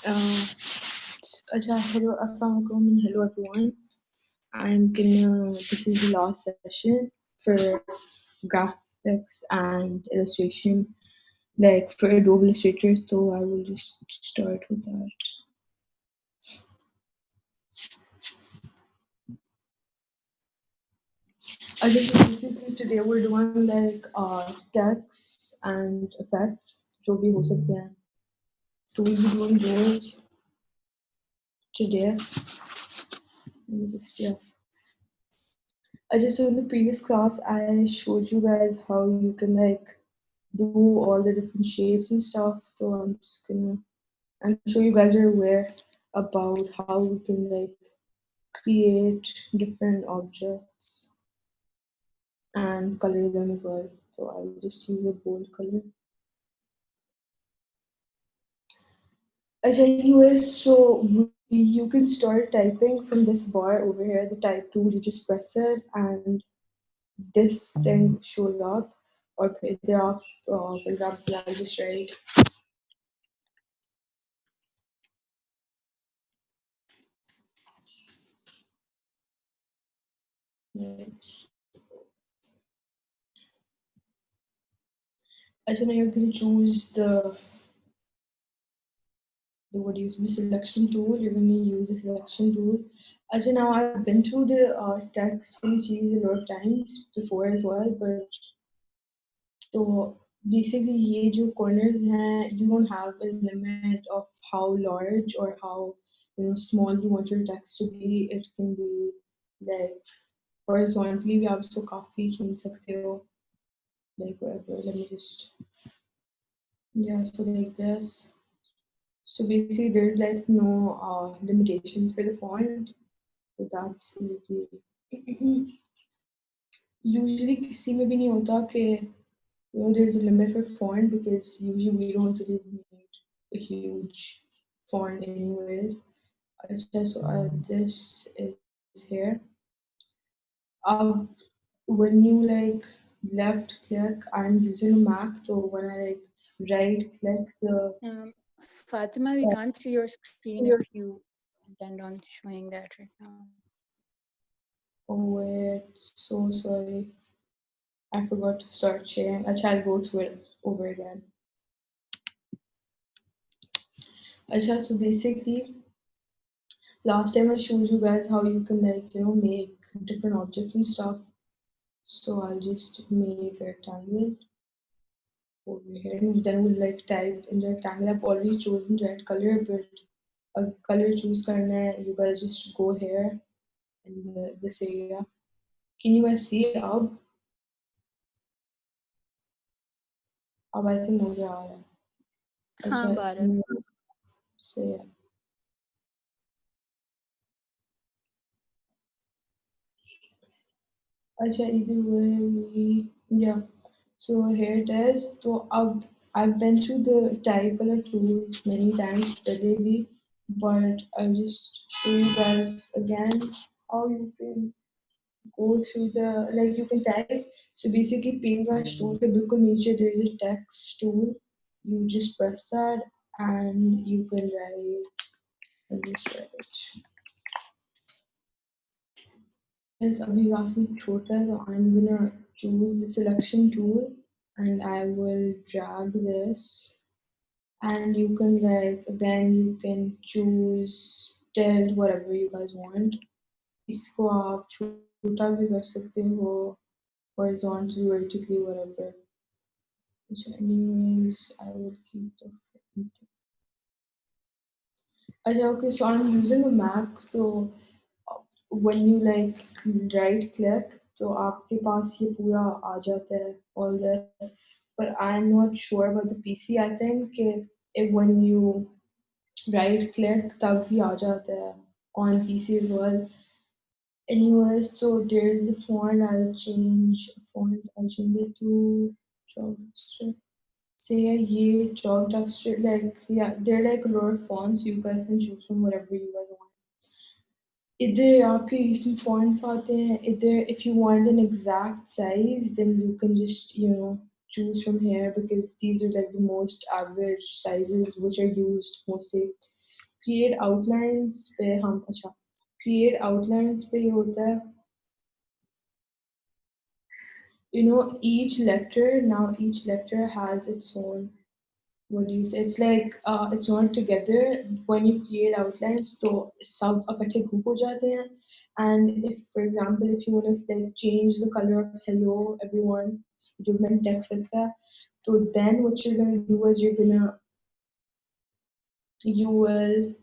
Uh, hello, assalamualaikum, and hello everyone. This is the last session for graphics and illustration, like for Adobe Illustrator. So I will just start with that. Basically today we're doing like text and effects, जो भी हो सकते हैं. So we'll be doing those today. So in the previous class, I showed you guys how you can like do all the different shapes and stuff. So I'm sure you guys are aware about how we can like create different objects and color them as well. So I'll just use a bold color. Anyways, so you can start typing from this bar over here, the type tool. You just press it and this thing shows up, or there are, for example, I'll just write now you're going to choose the the selection tool. You're going to use the selection tool. Now I've been through the text cheese a lot of times before as well, but so basically ये जो corners हैं, you don't have a limit of how large or how small you want your text to be. It can be like horizontally भी आप इसको काफी खींच सकते हो, like whatever. Let me just so like this. So basically there's like no limitations for the font, so that's usually किसी में भी नहीं होता कि there's a limit for font, because usually we don't really need a huge font anyways. So this is here. When you like left click, I'm using a Mac, so when I like right click the Fatima, we can't see your screen if you intend on showing that right now. Oh wait, so sorry. I forgot to start sharing. I'll go through it over again. So basically, last time I showed you guys how you can like make different objects and stuff. So I'll just make a rectangle over here, and then we'll like type in the rectangle. I've already chosen red color, but a color choose karna hai, you guys just go here in this area. Can you guys see अब? अब I think नजर आ रहा है. हाँ, बारह. So yeah. Either way, yeah. So here it is. So I've been through the typecolor tools many times today, but I'll just show you guys again how you can go through the like you can type. So basically, paintbrush tool के बिल्कुल नीचे there is a text tool. You just press that and you can write. I'll just write. Is अभी काफी छोटा है, so I'm gonna choose the selection tool and I will drag this, and you can like again you can choose tilt whatever you guys want. इसको आप छोटा भी कर सकते हो, horizontal, vertically, whatever. So anyways, I will keep the okay, so I'm using a Mac, so when you like right click, तो आपके पास ये पूरा आ जाता है all this, but I'm not sure about the PC. I think when you right click तब भी आ जाता है on PC as well. Anyways, so there's a font. I'll change it to chalk duster. Say ये chalk duster, like yeah, there are like a lot of fonts. You guys can choose from whatever you guys want. इधर आपके recent fonts आते हैं. Either if you want an exact size, then you can just choose from here, because these are like the most average sizes which are used mostly. Create outlines पे हम अच्छा create outlines पे ये होता है, each lecture has its own, what do you say? It's like it's all together. When you create outlines, तो सब इकट्ठे group हो जाते हैं. And if, for example, if you want to like change the color of hello everyone, जो मैंने text लिखा है, तो then what you're gonna do is you will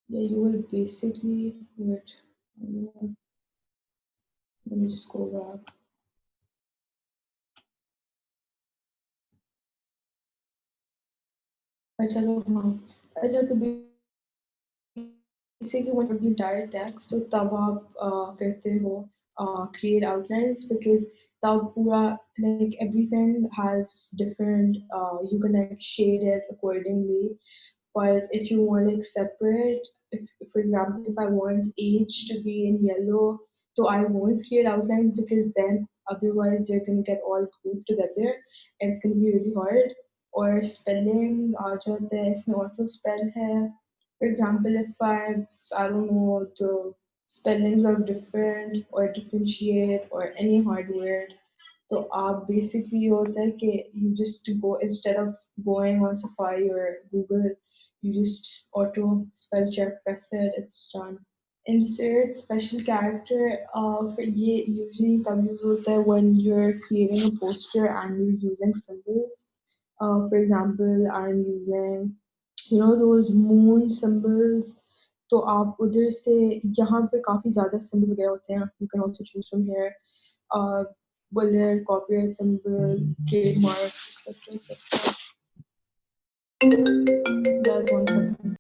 yeah, you will basically wait. Let me just go back. अच्छा तो हाँ अच्छा तो basically when you want to write the entire text तो तब आप करते हो create outlines because तब पूरा like everything has different you can like shade it accordingly. But if you want like separate, if for example if I want age to be in yellow, so I won't create outlines because then otherwise they're gonna get all grouped together and it's gonna be really hard. Or spelling आ जाता है इसमें auto spell है. For example, if I don't know the spellings are different or differentiate or any hard word, so basically होता है कि you just go instead of going on Safari or Google, you just auto spell check, press it, it's done. Insert special character for ये usually तब use होता है when you're creating a poster and you're using symbols. For example, I'm using, those moon symbols. तो आप उधर से यहाँ पे काफ़ी ज़्यादा symbols वगैरह होते हैं. You can also choose from here. Uh, bullet, copyright symbol, trademark, etc. etc. That's one second.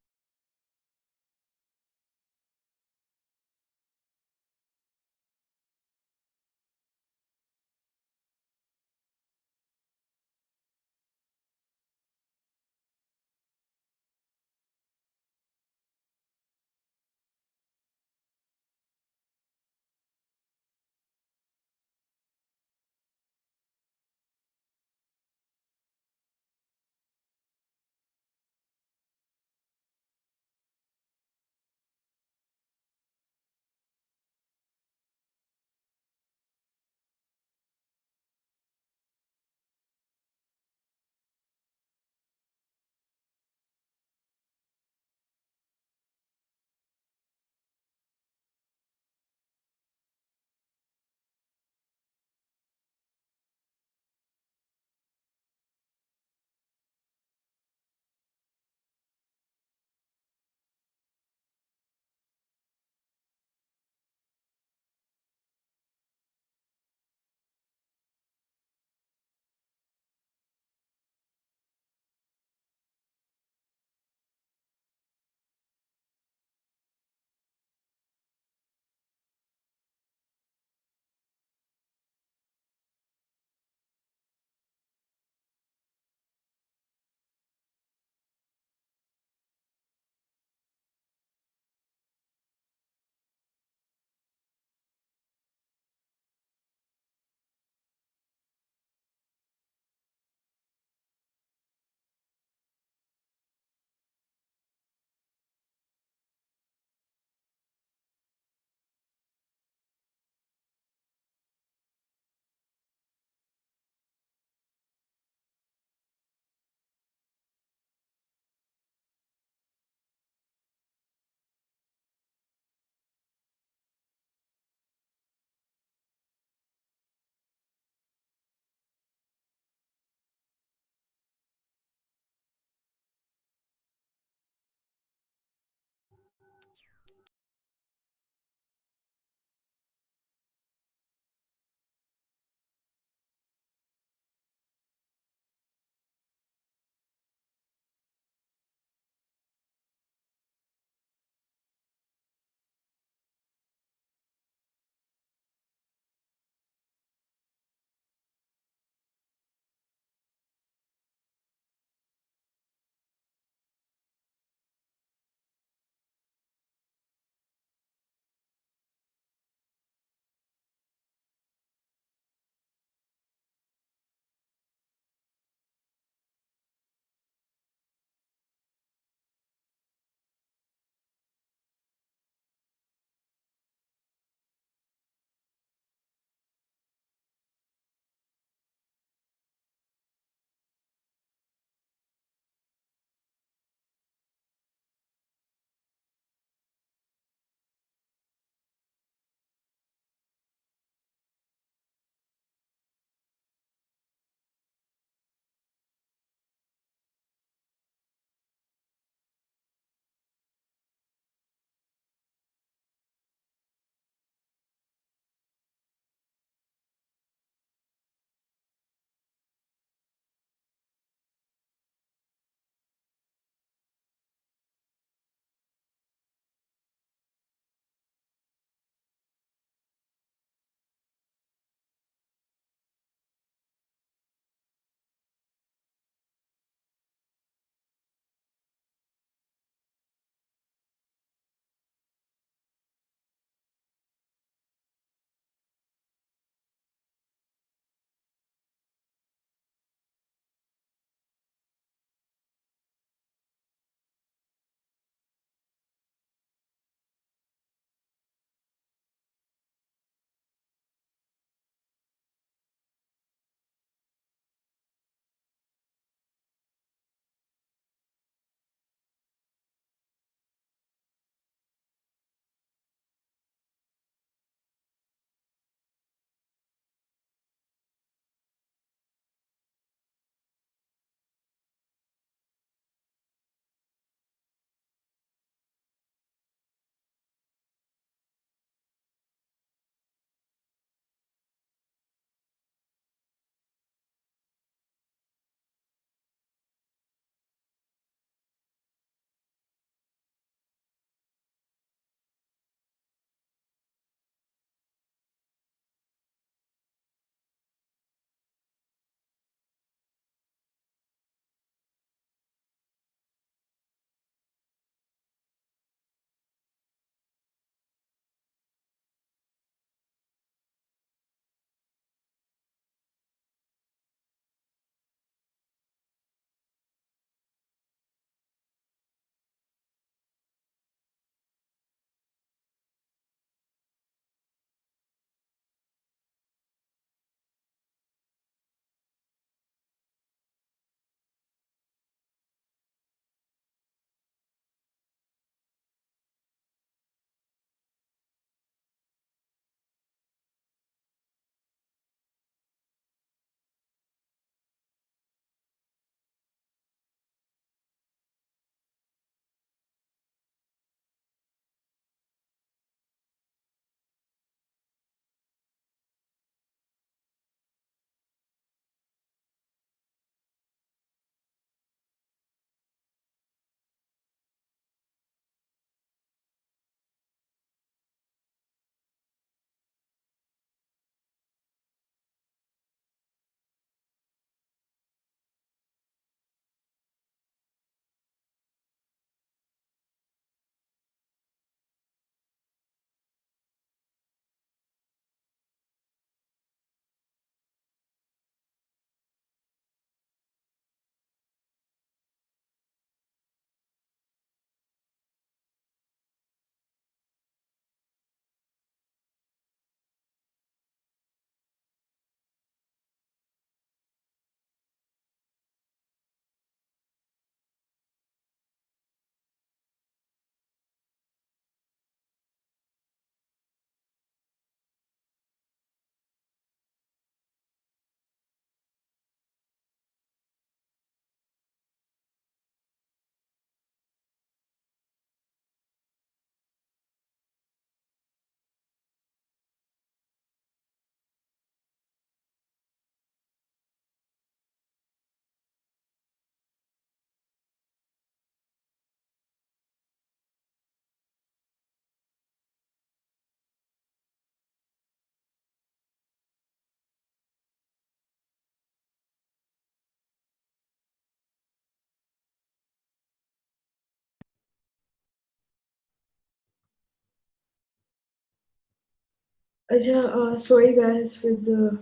Sorry guys for the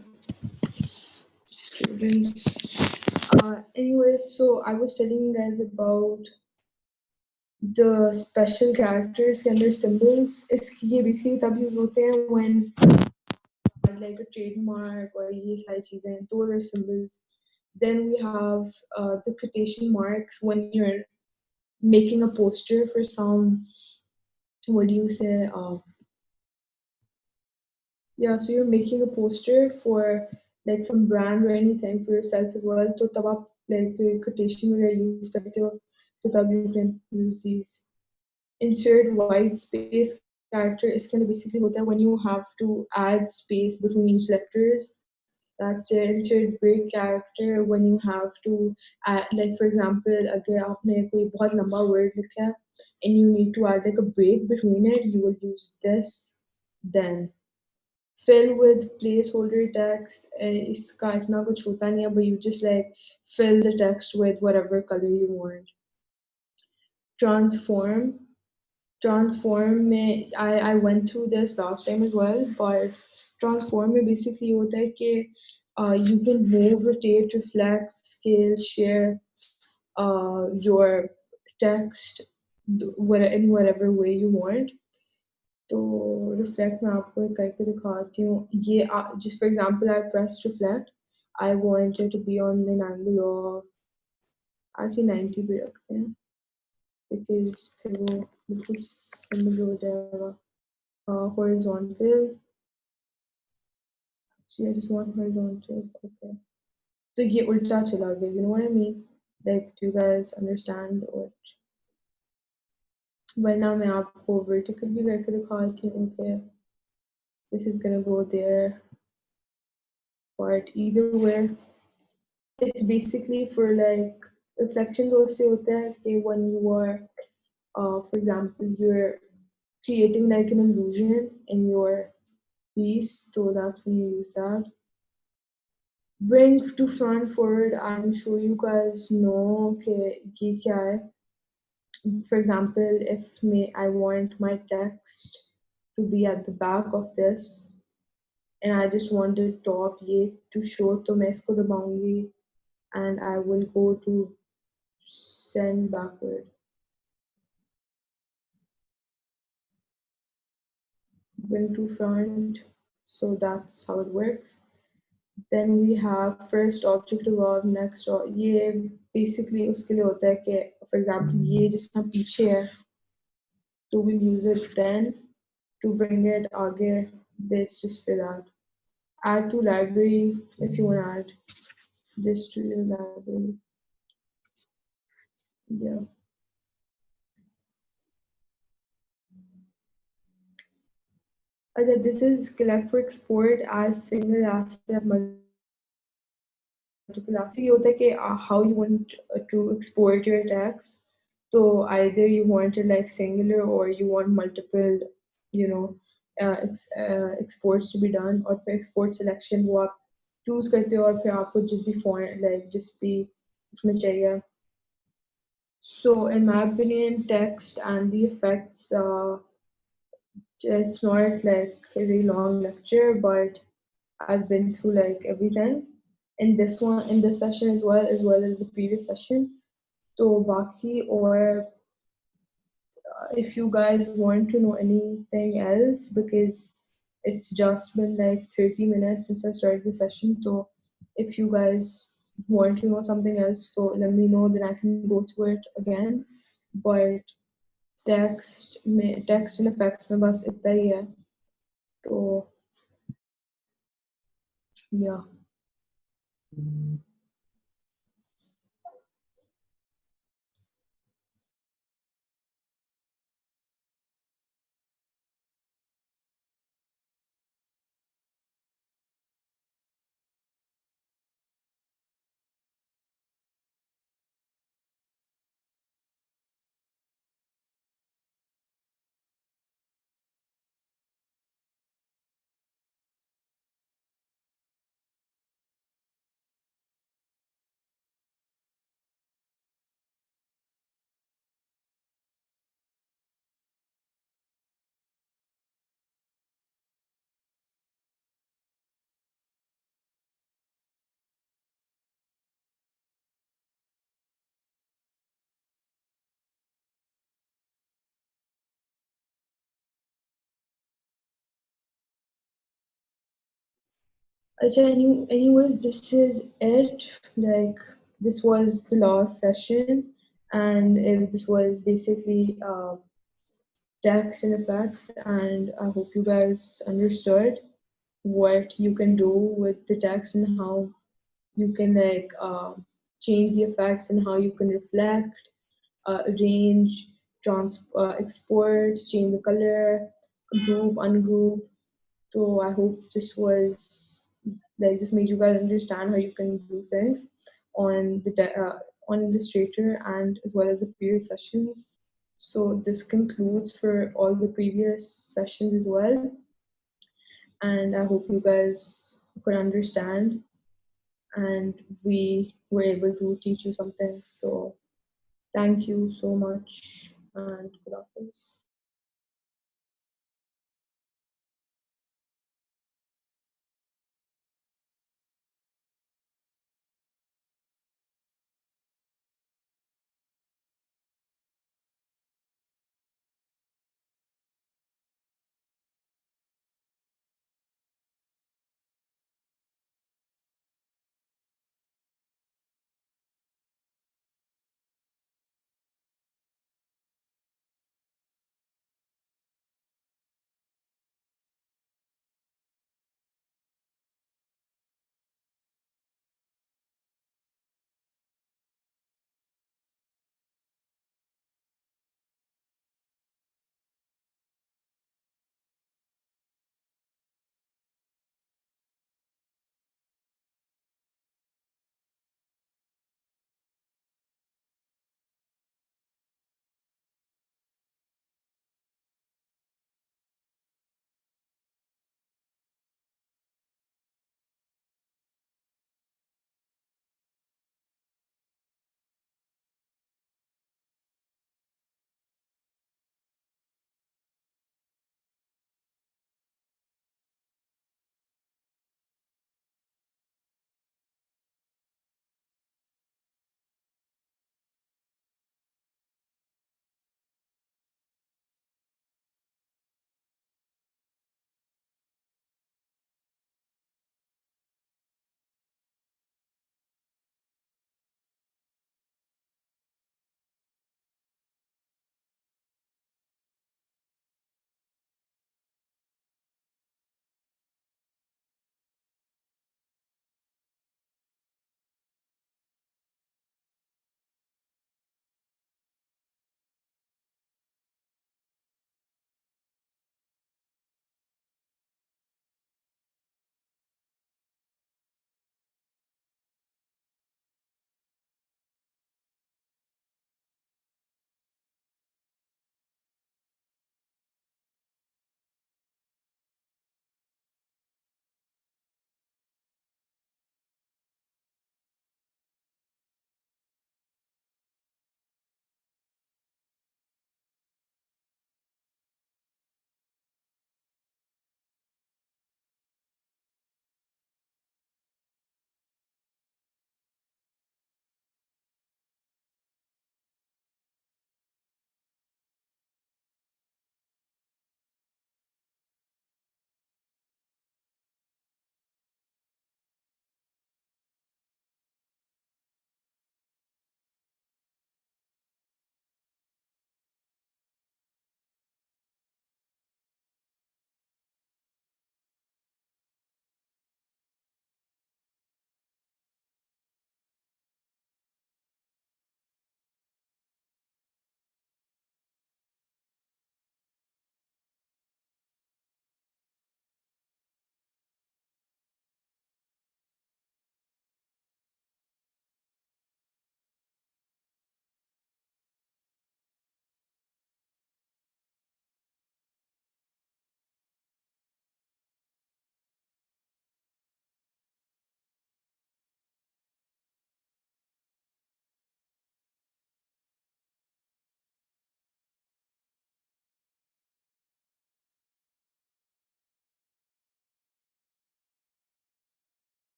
students. Anyways, so I was telling you guys about the special characters and their symbols. ये basically तब use होते हैं when like a trademark or ये सारी चीजें तो their symbols. Then we have the quotation marks when you're making a poster for some, what do you say, yeah, so you're making a poster for like some brand or anything for yourself as well. तो तब आप like quotation वगैरह use करते हो तो तब you can use these. Insert white space character इसके अंदर basically होता है when you have to add space between each letters. That's the insert break character when you have to add, like for example अगर आपने कोई बहुत लंबा word लिखा है and you need to add like a break between it, you will use this. Then fill with placeholder text. इसका इतना कुछ होता नहीं है, but you just like fill the text with whatever color you want. Transform. Transform में I went through this last time as well, but transform में basically होता है कि you can move, rotate, reflect, scale, share your text in whatever way you want. तो reflect मैं आपको एक करके दिखाती हूँ ये just for example I pressed reflect. I want it to be on an angle of actually 90 भी रखते हैं because फिर वो बिल्कुल सिमिलर हो जाएगा. Horizontal. So I just want horizontal. Okay. तो ये उल्टा चला गया. You know what I mean? Like, do you guys understand? Or वरना मैं आपको vertical भी करके दिखाती हूँ. Okay. This is gonna go there. But either way, it's basically for like reflection तो उससे होता है कि when you are, for example, you're creating like an illusion in your piece, so that's when you use that. Bring to front forward. I'm sure you guys know कि ये क्या है. For example, if I want my text to be at the back of this and I just want the top ये to show तो मैं इसको दबाऊंगी and I will go to send backward. Bring to front. So that's how it works. Then we have first object above, next ये basically उसके लिए होता है कि for example ये जिसका पीछे है तो we'll use it then to bring it आगे base just for that. Add to library if you want to add this to your library. Yeah. Okay, this is collect for export as single asset multiple assets. ये होता है कि how you want to export your text. So either you want it like singular or you want multiple, you know, exports to be done. और फिर export selection वो आप choose करते हो और फिर आपको just be foreign like just be उसमें चाहिए. So in my opinion, text and the effects, it's not like a really long lecture, but I've been through like everything in this one, in this session as well as the previous session. So Baki, or if you guys want to know anything else, because it's just been like 30 minutes since I started the session. So if you guys want to know something else, so let me know, then I can go through it again. But text and effects में बस इतना ही है. तो yeah. Anyways, this is it. Like, this was the last session, and this was basically tax and effects. And I hope you guys understood what you can do with the text and how you can change the effects and how you can reflect, arrange, export, change the color, group, ungroup. So I hope this made you guys understand how you can do things on on Illustrator and as well as the previous sessions. So this concludes for all the previous sessions as well, and I hope you guys could understand and we were able to teach you something. So thank you so much and good afternoon.